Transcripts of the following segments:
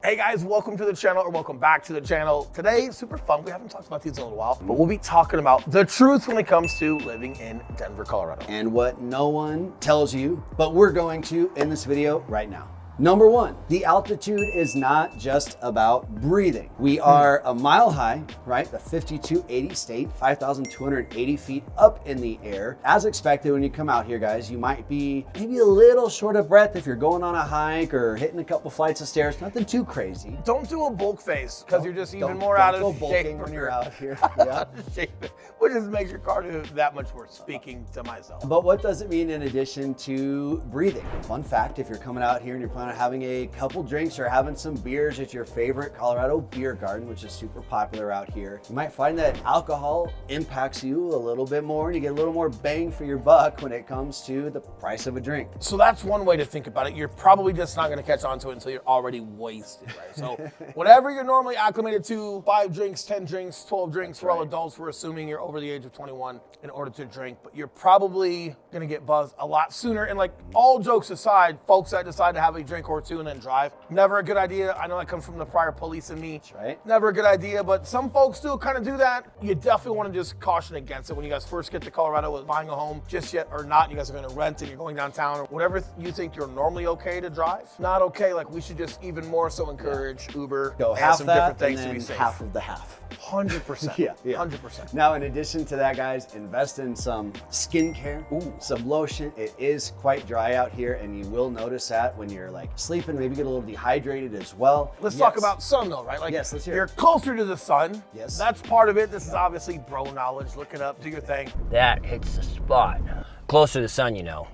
Hey guys, welcome to the channel, or welcome back to the channel. Today, super fun. We haven't talked about these in a little while, but we'll be talking about the truth when it comes to living in Denver, Colorado. And what no one tells you, but we're going to in this video right now. Number one, the altitude is not just about breathing. We are a mile high, right? The 5280 state, 5,280 feet up in the air. As expected, when you come out here, guys, you might be maybe a little short of breath if you're going on a hike or hitting a couple flights of stairs. Nothing too crazy. Don't do a bulk face, because you're just even more out of shape when you're out here. Yeah. Which just makes your cardio that much worse, speaking to myself. But what does it mean in addition to breathing? Fun fact, if you're coming out here and you're planning on having a couple drinks or having some beers at your favorite Colorado beer garden, which is super popular out here, you might find that alcohol impacts you a little bit more and you get a little more bang for your buck when it comes to the price of a drink. So that's one way to think about it. You're probably just not going to catch on to it until you're already wasted, right? So whatever you're normally acclimated to, 5 drinks, 10 drinks, 12 drinks for all adults, we're assuming you're over the age of 21 in order to drink, but you're probably going to get buzzed a lot sooner. And like, all jokes aside, folks that decide to have a drink or two and then drive, never a good idea. I know that comes from the prior police in me. That's right. Never a good idea, but some folks still kind of do that. You definitely want to just caution against it when you guys first get to Colorado with buying a home, just yet or not. You guys are going to rent and you're going downtown or whatever you think you're normally okay to drive. Not okay. Like, we should just even more so encourage Uber. Go and half some that different things and to be then safe. half of the half. 100%. Yeah. 100%. Now, in addition to that, guys, invest in some skincare, some lotion. It is quite dry out here, and you will notice that when you're like sleeping, maybe get a little dehydrated as well. Let's talk about sun though, right? Like, yes, let's hear you're it. closer to the sun. Yes. That's part of it. This is obviously bro knowledge. Look it up, do your thing. That hits the spot. Closer to the sun, you know.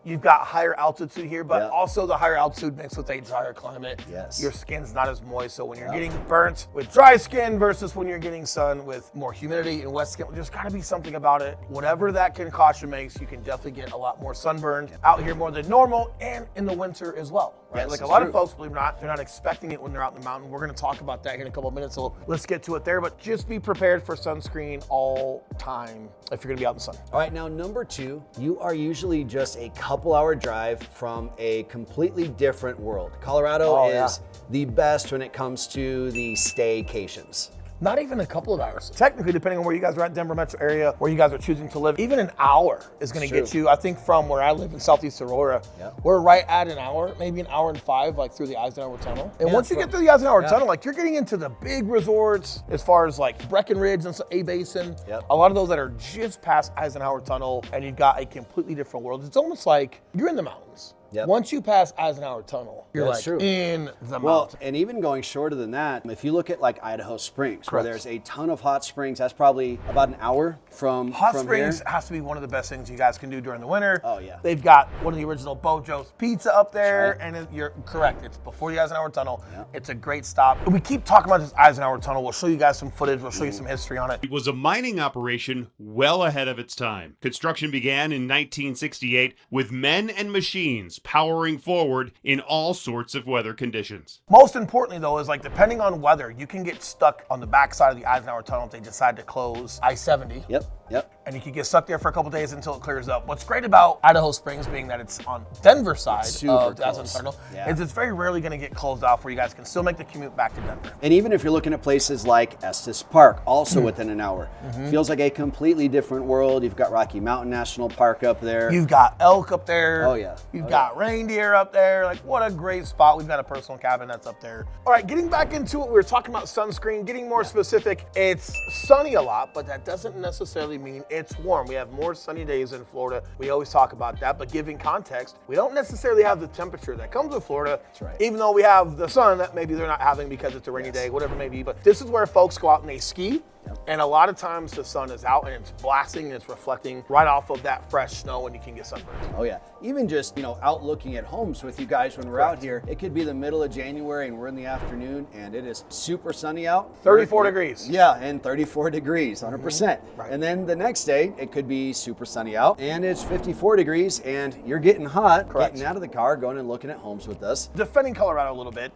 You've got higher altitude here, but also the higher altitude mixed with a drier climate. Yes. Your skin's not as moist, so when you're getting burnt with dry skin versus when you're getting sun with more humidity and wet skin, there's gotta be something about it. Whatever that concoction makes, you can definitely get a lot more sunburned out here more than normal, and in the winter as well. Right? Yes, like a it's lot true. of folks, believe it or not, they're not expecting it when they're out in the mountain. We're gonna talk about that here in a couple of minutes, so let's get to it there, but just be prepared for sunscreen all time if you're gonna be out in the sun. All right, now number 2, you are usually just a couple-hour drive from a completely different world. Colorado is the best when it comes to the staycations. Not even a couple of hours. Technically, depending on where you guys are at, Denver metro area, where you guys are choosing to live, even an hour is gonna get you, I think from where I live in Southeast Aurora, we're right at an hour, maybe an hour and 5, like through the Eisenhower Tunnel. And once you get through the Eisenhower Tunnel, like, you're getting into the big resorts as far as like Breckenridge and A Basin. A lot of those that are just past Eisenhower Tunnel, and you've got a completely different world. It's almost like you're in the mountains. Once you pass Eisenhower Tunnel, you're in the mountains. And even going shorter than that, if you look at like Idaho Springs, where there's a ton of hot springs, that's probably about an hour from Hot Springs has to be one of the best things you guys can do during the winter. Oh yeah. They've got one of the original Bojo's Pizza up there, and you're correct. It's before the Eisenhower Tunnel. It's a great stop. We keep talking about this Eisenhower Tunnel. We'll show you guys some footage. We'll show you some history on it. It was a mining operation well ahead of its time. Construction began in 1968 with men and machines powering forward in all sorts of weather conditions. Most importantly though is, like, depending on weather, you can get stuck on the backside of the Eisenhower Tunnel if they decide to close I-70. And you can get stuck there for a couple days until it clears up. What's great about Idaho Springs, being that it's on Denver side of the Eisenhower Tunnel, is it's very rarely going to get closed off, where you guys can still make the commute back to Denver. And even if you're looking at places like Estes Park, also within an hour, feels like a completely different world. You've got Rocky Mountain National Park up there. You've got elk up there. Oh yeah. You've got reindeer up there. Like, what a great spot. We've got a personal cabin that's up there. All right, getting back into it, we were talking about sunscreen, getting more specific. It's sunny a lot, but that doesn't necessarily mean it's warm. We have more sunny days in Florida. We always talk about that, but giving context, we don't necessarily have the temperature that comes with Florida, even though we have the sun that maybe they're not having because it's a rainy day, whatever it may be. But this is where folks go out and they ski. And a lot of times the sun is out and it's blasting and it's reflecting right off of that fresh snow, and you can get sunburned. Oh yeah. Even just, you know, out looking at homes with you guys when we're out here, it could be the middle of January and we're in the afternoon and it is super sunny out. 34 degrees. Yeah, and 34 degrees, 100%. And then the next day, it could be super sunny out and it's 54 degrees and you're getting hot, getting out of the car, going and looking at homes with us. Defending Colorado a little bit,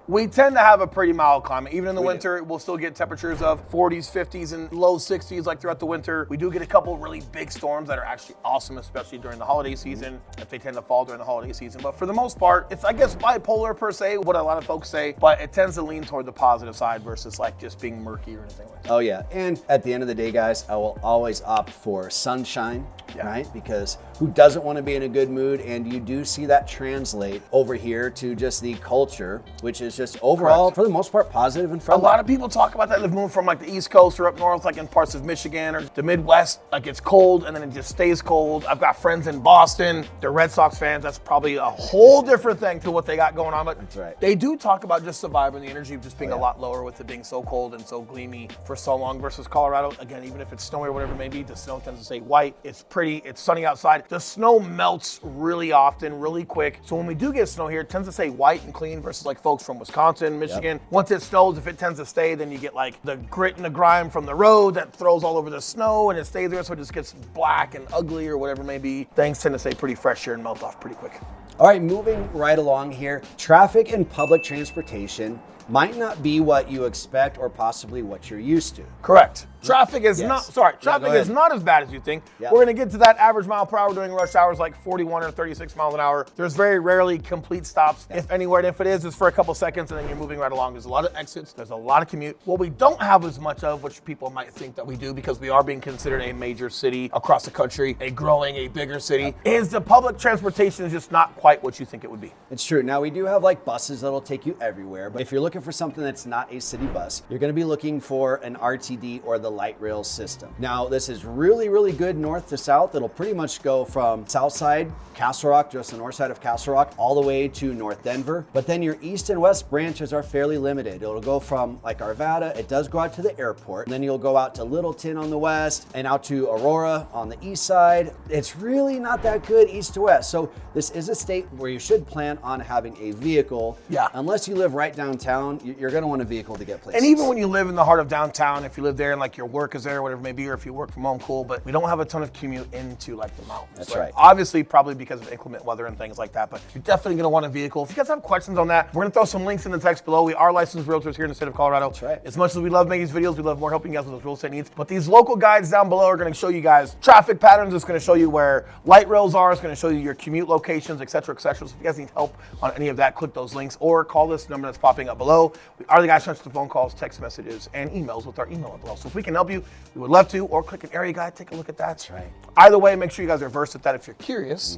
We tend to have a pretty mild climate. Even in the winter, we'll still get temperatures of 40s, 50s, and low 60s like throughout the winter. We do get a couple really big storms that are actually awesome, especially during the holiday season, if they tend to fall during the holiday season. But for the most part, it's, I guess, bipolar per se, what a lot of folks say, but it tends to lean toward the positive side versus like just being murky or anything like that. Oh yeah, and at the end of the day, guys, I will always opt for sunshine, right? Because who doesn't want to be in a good mood? And you do see that translate over here to just the culture, which is just overall, for the most part, positive and friendly. A lot of people talk about that. They've moved from like the East Coast or up north, like in parts of Michigan or the Midwest, like it's cold and then it just stays cold. I've got friends in Boston, they're Red Sox fans. That's probably a whole different thing to what they got going on. But that's right. They do talk about just the vibe and the energy of just being a lot lower with it being so cold and so gleamy for so long versus Colorado. Again, even if it's snowy or whatever it may be, the snow tends to stay white. It's pretty, it's sunny outside. The snow melts really often, really quick. So when we do get snow here, it tends to stay white and clean versus like folks from Wisconsin, Michigan. Once it snows, if it tends to stay, then you get like the grit and the grime from the road that throws all over the snow and it stays there, so it just gets black and ugly or whatever it may be. Things tend to stay pretty fresh here and melt off pretty quick. All right, moving right along here, traffic and public transportation might not be what you expect or possibly what you're used to. Correct. Traffic is traffic go is not as bad as you think. Yeah. We're gonna get to that average mile per hour during rush hours, like 41 or 36 miles an hour. There's very rarely complete stops, if anywhere. And if it is, it's for a couple seconds and then you're moving right along. There's a lot of exits, there's a lot of commute. What we don't have as much of, which people might think that we do because we are being considered a major city across the country, a growing, a bigger city, is the public transportation is just not quite what you think it would be. It's true. Now we do have like buses that'll take you everywhere, but if you're looking for something that's not a city bus, you're gonna be looking for an RTD or the light rail system. Now this is really, really good north to south. It'll pretty much go from south side, Castle Rock, just the north side of Castle Rock, all the way to North Denver. But then your east and west branches are fairly limited. It'll go from like Arvada, it does go out to the airport, and then you'll go out to Littleton on the west and out to Aurora on the east side. It's really not that good east to west. So this is a state where you should plan on having a vehicle. Yeah. Unless you live right downtown, you're gonna want a vehicle to get places. And even when you live in the heart of downtown, if you live there and like your work is there, whatever it may be, or if you work from home, cool, but we don't have a ton of commute into like the mountains. That's right. Obviously, probably because of inclement weather and things like that, but you're definitely gonna want a vehicle. If you guys have questions on that, we're gonna throw some links in the text below. We are licensed realtors here in the state of Colorado. That's right. As much as we love making these videos, we love more helping you guys with those real estate needs. But these local guides down below are gonna show you guys traffic patterns. It's gonna show you where light rails are. It's gonna show you your commute locations, et cetera, et cetera. So if you guys need help on any of that, click those links or call this number that's popping up below. We are the guys who answer the phone calls, text messages, and emails with our email up below. So if we can help you, we would love to, or click an area guide, take a look at that. That's right. Either way, make sure you guys are versed at that if you're curious.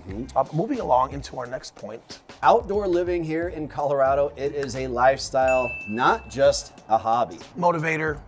Moving along into our next point. Outdoor living here in Colorado, it is a lifestyle, not just a hobby. Motivator,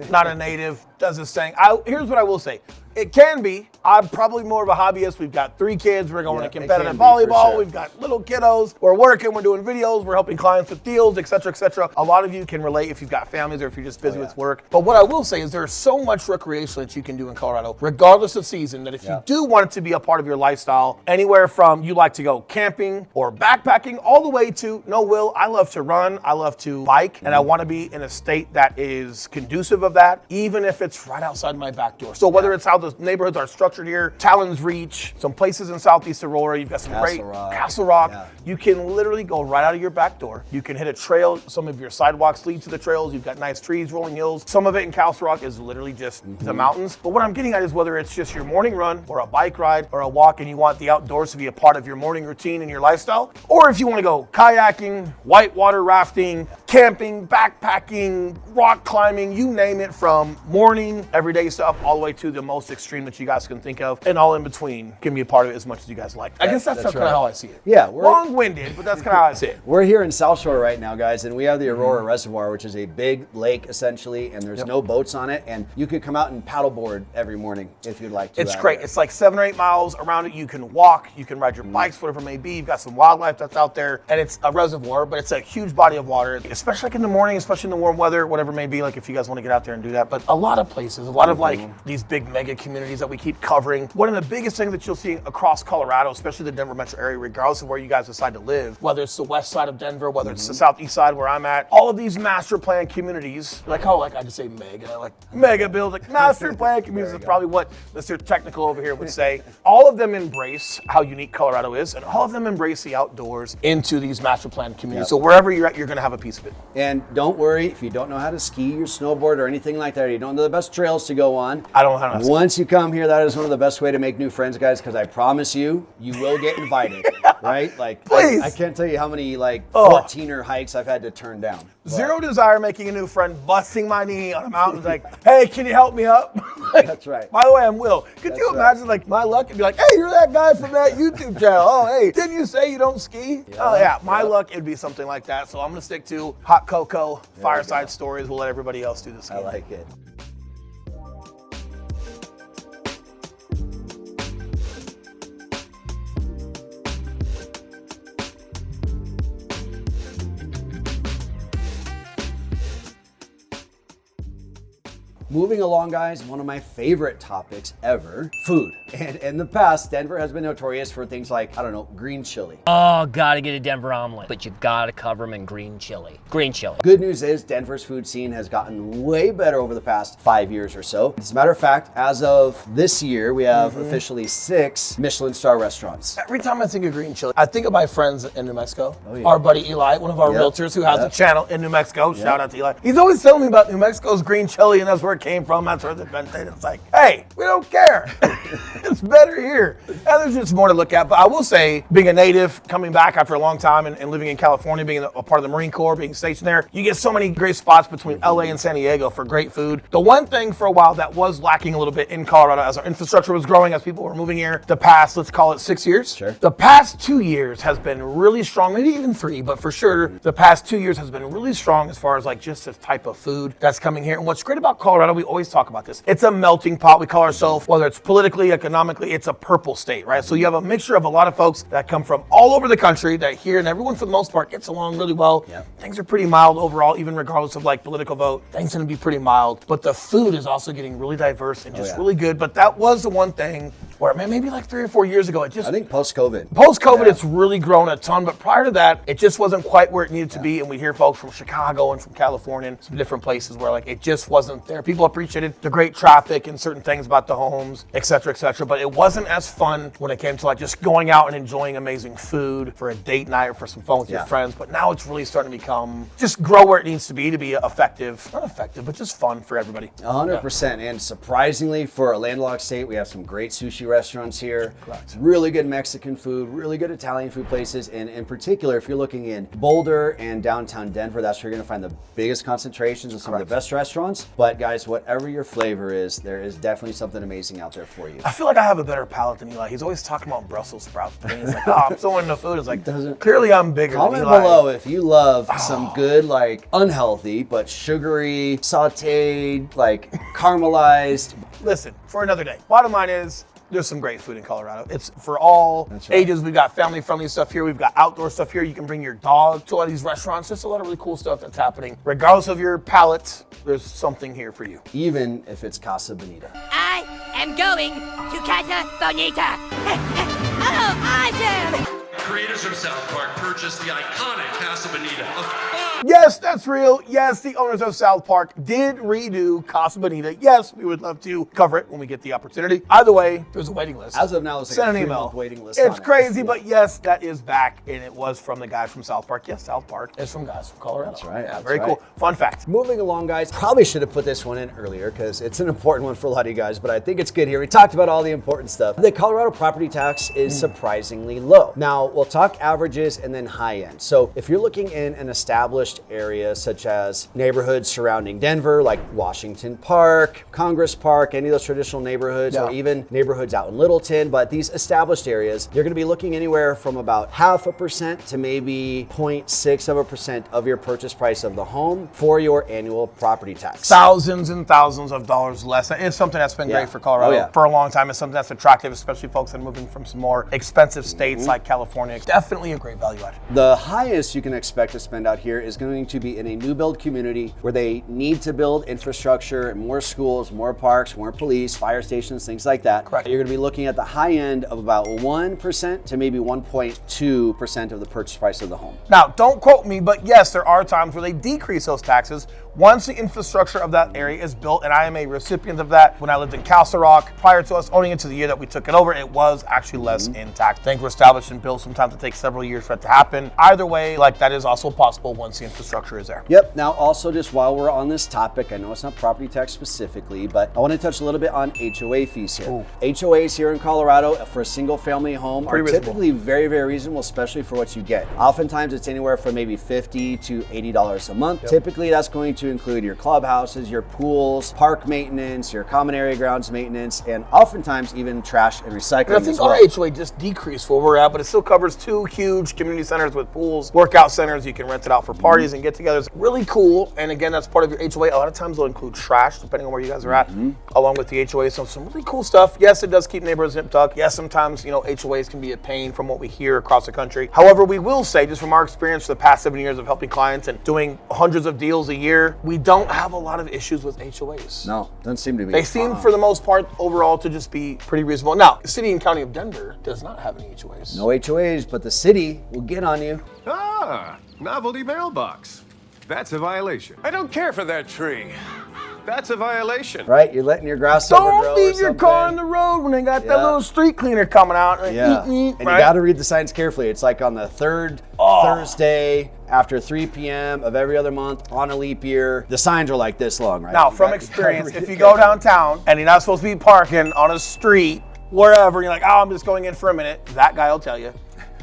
not a native, does this thing. Here's what I will say. It can be. I'm probably more of a hobbyist. We've got 3 kids. We're going to competitive volleyball. We've got little kiddos. We're working. We're doing videos. We're helping clients with deals, et cetera, et cetera. A lot of you can relate if you've got families or if you're just busy with work. But what I will say is there's so much recreation that you can do in Colorado, regardless of season, that if you do want it to be a part of your lifestyle, anywhere from you like to go camping or backpacking all the way to, no, Will, I love to run. I love to bike. And I want to be in a state that is conducive of that, even if it's right outside my back door. So whether it's how the neighborhoods are structured here, Talon's Reach, some places in Southeast Aurora, you've got some great Castle Rock. You can literally go right out of your back door. You can hit a trail. Some of your sidewalks lead to the trails. You've got nice trees, rolling hills. Some of it in Castle Rock is literally just the mountains. But what I'm getting at is whether it's just your morning run or a bike ride or a walk and you want the outdoors to be a part of your morning routine and your lifestyle, or if you want to go kayaking, whitewater rafting, camping, backpacking, rock climbing, you name it, from morning, everyday stuff all the way to the most extreme that you guys can think of, and all in between can be a part of it as much as you guys like. I guess that's kind of how I see it. Yeah, we're long-winded, but that's kind of how I see it. We're here in South Shore right now, guys, and we have the Aurora Reservoir, which is a big lake essentially, and there's no boats on it, and you could come out and paddleboard every morning if you'd like to. It's great. It's like 7 or 8 miles around it. You can walk, you can ride your bikes, whatever it may be. You've got some wildlife that's out there, and it's a reservoir, but it's a huge body of water. As especially like in the morning, especially in the warm weather, whatever it may be, like if you guys want to get out there and do that. But a lot of places, a lot of like these big mega communities that we keep covering. One of the biggest things that you'll see across Colorado, especially the Denver metro area, regardless of where you guys decide to live, whether it's the west side of Denver, whether it's the southeast side where I'm at, all of these master plan communities, like I just say mega, like mega build, like master plan communities is probably what Mr. Technical over here would say. All of them embrace how unique Colorado is, and all of them embrace the outdoors into these master plan communities. So wherever you're at, you're gonna have a piece of it. And don't worry if you don't know how to ski or snowboard or anything like that, or you don't know the best trails to go on. I don't know how to ski. Once you come here, that is one of the best way to make new friends, guys, because I promise you, you will get invited, right? Like, Please. I can't tell you how many like 14er hikes I've had to turn down. Zero desire making a new friend, busting my knee on a mountain, like, hey, can you help me up? Like, That's right. By the way, I'm Will. Could you imagine, like, my luck and be like, hey, you're that guy from that YouTube channel. Oh, hey, didn't you say you don't ski? Oh, yeah, my luck, it'd be something like that. So I'm going to stick to hot cocoa, fireside stories. We'll let everybody else do the skiing. I like it. Moving along, guys, one of my favorite topics ever, food. And in the past, Denver has been notorious for things like, I don't know, green chili. Oh, gotta get a Denver omelet. But you gotta cover them in green chili. Green chili. Good news is Denver's food scene has gotten way better over the past 5 years or so. As a matter of fact, as of this year, we have officially 6 Michelin star restaurants. Every time I think of green chili, I think of my friends in New Mexico. Our buddy Eli, one of our realtors who has a channel in New Mexico. Shout out to Eli. He's always telling me about New Mexico's green chili, and that's where it came from. That's where it's invented. It's like, hey, we don't care. It's better here. And there's just more to look at. But I will say, being a native, coming back after a long time and living in California, being a part of the Marine Corps, being stationed there, you get so many great spots between LA and San Diego for great food. The one thing for a while that was lacking a little bit in Colorado as our infrastructure was growing, as people were moving here, the past, let's call it 6 years. Sure. The past 2 years has been really strong, maybe even 3, but for sure, the past 2 years has been really strong as far as like just the type of food that's coming here. And what's great about Colorado, we always talk about this. It's a melting pot. We call ourselves, whether it's politically, economically, it's a purple state, right? So you have a mixture of a lot of folks that come from all over the country that here, and everyone for the most part gets along really well. Things are pretty mild overall, even regardless of like political vote. Things are gonna be pretty mild, but the food is also getting really diverse and just really good. But that was the one thing where, man, maybe like 3 or 4 years ago, it just, I think post-COVID. Post-COVID, it's really grown a ton, but prior to that, it just wasn't quite where it needed to be. And we hear folks from Chicago and from California and some different places where like it just wasn't there. People appreciated the great traffic and certain things about the homes, et cetera, but it wasn't as fun when it came to like just going out and enjoying amazing food for a date night or for some fun with your friends. But now it's really starting to become, just grow where it needs to be effective, not effective, but just fun for everybody. 100%. And surprisingly, for a landlocked state, we have some great sushi restaurants here. Correct. Really good Mexican food, really good Italian food places. And in particular, if you're looking in Boulder and downtown Denver, that's where you're gonna find the biggest concentrations of some of the best restaurants. But guys, whatever your flavor is, there is definitely something amazing out there for you. I feel like I have a better palate than Eli. He's always talking about Brussels sprouts. But he's like, oh, I'm so into food. It's like, clearly I'm bigger Comment than Eli. below if you love some good, like, unhealthy, but sugary, sauteed, like, caramelized. Listen, for another day. Bottom line is, there's some great food in Colorado. It's for all ages. We've got family-friendly stuff here. We've got outdoor stuff here. You can bring your dog to a lot of these restaurants. There's a lot of really cool stuff that's happening. Regardless of your palate, there's something here for you. Even if it's Casa Bonita. I am going to Casa Bonita. Oh, awesome! Creators of South Park purchased the iconic Casa Bonita. Yes, that's real. Yes, the owners of South Park did redo Casa Bonita. Yes, we would love to cover it when we get the opportunity. Either way, there's a waiting list. As of now, it's like Send a an 3-month email. waiting list. It's on crazy, it. but yes, that is back, and it was from the guys from South Park. Yes, South Park is from guys from Colorado. That's right. Yeah, That's very right. cool. Fun fact. Moving along, guys. Probably should have put this one in earlier because it's an important one for a lot of you guys, but I think it's good here. We talked about all the important stuff. The Colorado property tax is surprisingly low. Now, we'll talk averages and then high end. So if you're looking in an established area such as neighborhoods surrounding Denver, like Washington Park, Congress Park, any of those traditional neighborhoods, or even neighborhoods out in Littleton, but these established areas, you're gonna be looking anywhere from about 0.5% to maybe 0.6% of your purchase price of the home for your annual property tax. Thousands and thousands of dollars less. It's something that's been great for Colorado for a long time. It's something that's attractive, especially folks that are moving from some more expensive states like California. Definitely a great value add. The highest you can expect to spend out here is is going to be in a new build community where they need to build infrastructure and more schools, more parks, more police, fire stations, things like that. Correct. You're going to be looking at the high end of about 1% to maybe 1.2% of the purchase price of the home. Now, don't quote me, but yes, there are times where they decrease those taxes once the infrastructure of that area is built, and I am a recipient of that. When I lived in Castle Rock, prior to us owning it to the year that we took it over, it was actually less in tax. Things were established and built. Sometimes it takes several years for it to happen. Either way, like that is also possible once the infrastructure is there. Yep. Now, also just while we're on this topic, I know it's not property tax specifically, but I want to touch a little bit on HOA fees here. Ooh. HOAs here in Colorado for a single family home are Pretty reasonable. typically very, very reasonable, especially for what you get. Oftentimes it's anywhere from maybe $50 to $80 a month. Yep. Typically that's going to include your clubhouses, your pools, park maintenance, your common area grounds maintenance, and oftentimes even trash and recycling And I think as well. our HOA just decreased where we're at, but it still covers 2 huge community centers with pools, workout centers. You can rent it out for parties and get-togethers. Really cool. And again, that's part of your HOA. A lot of times they'll include trash, depending on where you guys are at, along with the HOA. So some really cool stuff. Yes, it does keep neighborhoods nip tuck. Yes, sometimes HOAs can be a pain from what we hear across the country. However, we will say, just from our experience for the past 7 years of helping clients and doing hundreds of deals a year, we don't have a lot of issues with HOAs. No, doesn't seem to be. They seem, for the most part, overall, to just be pretty reasonable. Now, the city and county of Denver does not have any HOAs. No HOAs, but the city will get on you. Ah, novelty mailbox. That's a violation. I don't care for that tree. That's a violation. Right? You're letting your grass overgrow Don't or leave your car on something. the road when they got Yeah. that little street cleaner coming out. And Yeah, eat, eat, and right? you got to read the signs carefully. It's like on the third Thursday after 3 p.m. of every other month on a leap year. The signs are like this long, right? Now, You from got- you gotta experience, read if it you go carefully. downtown and you're not supposed to be parking on a street, wherever, you're like, oh, I'm just going in for a minute, that guy will tell you,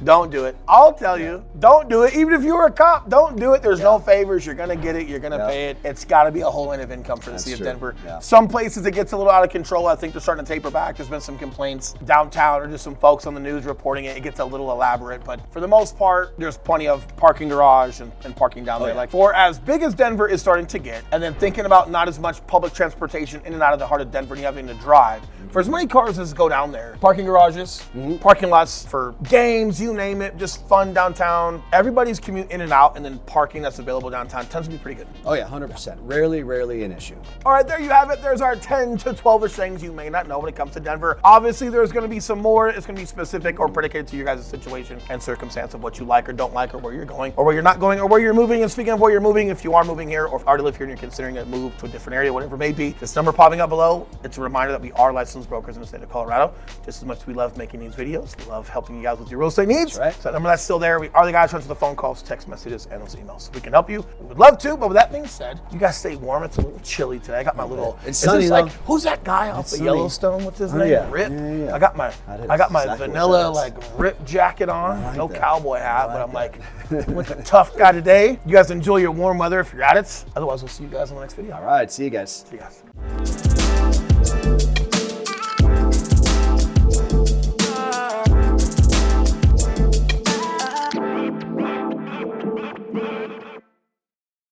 don't do it. I'll tell you, don't do it. Even if you were a cop, don't do it. There's no favors. You're going to get it. You're going to pay it. It's got to be a whole line of income for the That's city true. of Denver. Yeah. Some places it gets a little out of control. I think they're starting to taper back. There's been some complaints downtown or just some folks on the news reporting it. It gets a little elaborate. But for the most part, there's plenty of parking garage and parking down there. yeah. Like for as big as Denver is starting to get, and then thinking about not as much public transportation in and out of the heart of Denver and you having to drive. For as many cars as go down there, parking garages, parking lots for games, you name it, just fun downtown. Everybody's commute in and out, and then parking that's available downtown tends to be pretty good. Oh yeah, 100%. Rarely an issue. All right, there you have it. There's our 10 to 12-ish things you may not know when it comes to Denver. Obviously, there's going to be some more. It's going to be specific or predicated to your guys' situation and circumstance of what you like or don't like, or where you're going, or where you're not going, or where you're moving. And speaking of where you're moving, if you are moving here or already live here and you're considering a move to a different area, whatever it may be, this number popping up below, it's a reminder that we are licensed brokers in the state of Colorado. Just as much as we love making these videos, we love helping you guys with your real estate needs. That's right. So that number that's still there. We are the guys who answer the phone calls, text messages, and those emails. We can help you. We would love to, but with that being said, you guys stay warm. It's a little chilly today. I got my little. It's is sunny, this though. like, who's that guy off It's of sunny. Yellowstone? What's his Oh, name? yeah. Rip. Yeah. I got my That is vanilla exactly what like that is. Rip jacket on. like No that. cowboy hat, I but I'm like like, I'm like a tough guy today. You guys enjoy your warm weather if you're at it. Otherwise, we'll see you guys in the next video. All right, see you guys. See you guys.